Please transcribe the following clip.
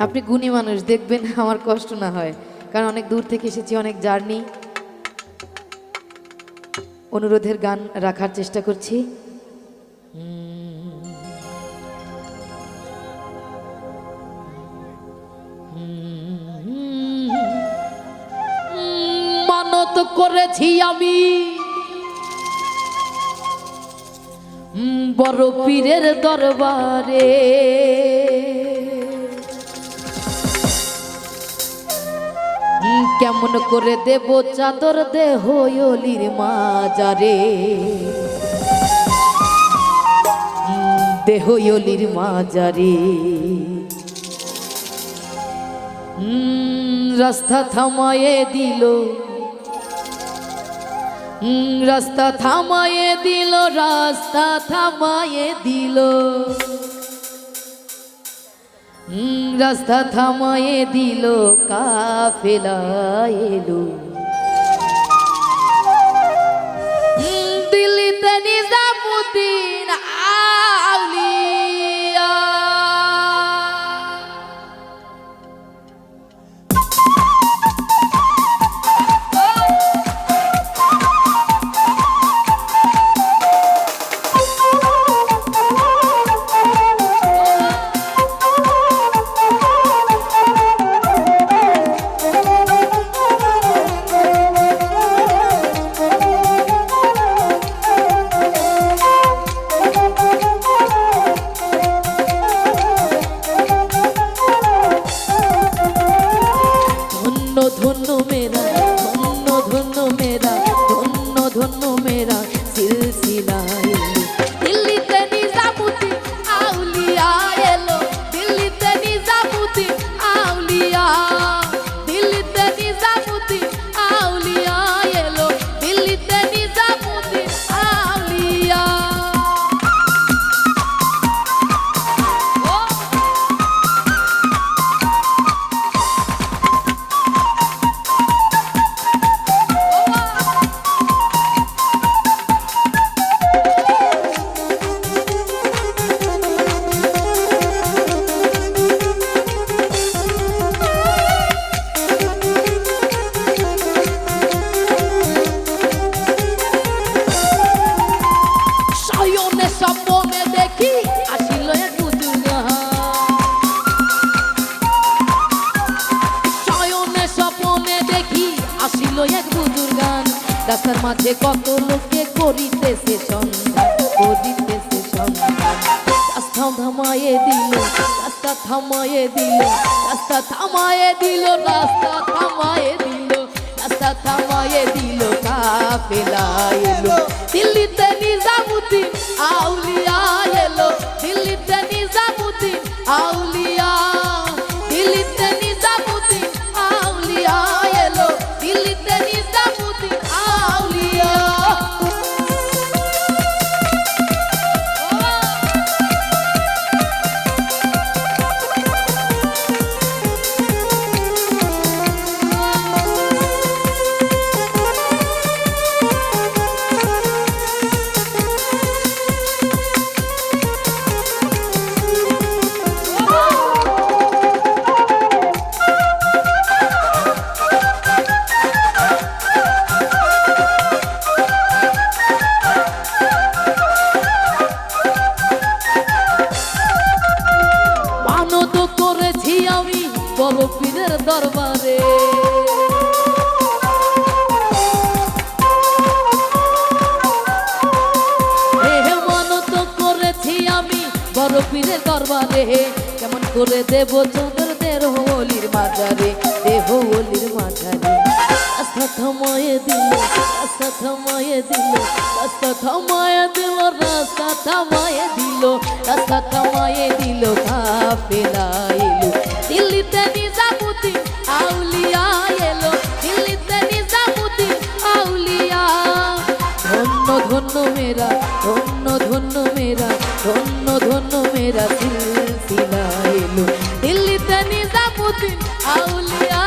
আপনি গুণী মানুষ, দেখবেন আমার কষ্ট না হয়, কারণ অনেক দূর থেকে এসেছি, অনেক জার্নি। অনুরোধের গান রাখার চেষ্টা করছি। মানত করেছি আমি বড় পীরের দরবারে, কেমন করে দেব চাদর দেহ অলির মাজারে, দেহ অলির মাজারে। রাস্তা থামায়ে দিল, রাস্তা থামায়ে দিল, রাস্তা থামায়ে দিল, রাস্তা থামায়ে দিল, কাফেলা এলো। দিল্লিতে নিজামুদ্দিন আউলিয়া, ধন্য মেরা, ধন্য ধন্য মেরা, ধন্য ধন্য মেরা সিলসিলা এলো। দিল্লিতে নিজামুদ্দিন আউলিয়া এলো, দিল্লিতে নিজামুদ্দিন আউলিয়া, দিল্লিতে নিজামুদ্দিন আউলিয়া এলো, দিল্লিতে নিজামুদ্দিন আউলিয়া। স্বপ্নে দেখি আসিল এক বুজুর্গান, শয়নে স্বপ্নে দেখি আসিল এক বুজুর্গান। রাস্তার মাঝে কত লোকে করিতেছে সন্ধান, করিতেছে সন্ধান। রাস্তা থামায়ে দিল, রাস্তা থামায়ে দিল, রাস্তা থামায়ে দিল, রাস্তা থামায়ে দিল, রাস্তা থামায়ে দিল, কাফেলা এলো। দিল্লিতে নিজামুদ্দিন আউলিয়া এলো, দিল্লিতে নিজামুদ্দিন আউলিয়া, দিল্লিতে নিজামুদ্দিন আউলিয়া এলো, দিল্লিতে নিজামুদ্দিন আউলিয়া। মানত করেছি আমি বড় পীরের দরবারে, মানত করেছি আমি বড় পীরের দরবারে, কেমন করে দেব চাদর দেহ অলির মাজারে, দেহ অলির মাজারে। রাস্তা থামায়ে দিল, রাস্তা থামায়ে দিল, রাস্তা থামায়ে দিল, রাস্তা থামায়ে দিল, রাস্তা থামায়ে দিল, কাফেলা এলো। দিল্লিতে নিজামুদ্দিন আউলিয়া এলো, দিল্লিতে নিজামুদ্দিন আউলিয়া। ধন্য ধন্য মেরা, ধন্য ধন্য মেরা, ধন্য ধন্য মেরা সিলসিলা এলো। দিল্লিতে নিজামুদ্দিন আউলিয়া।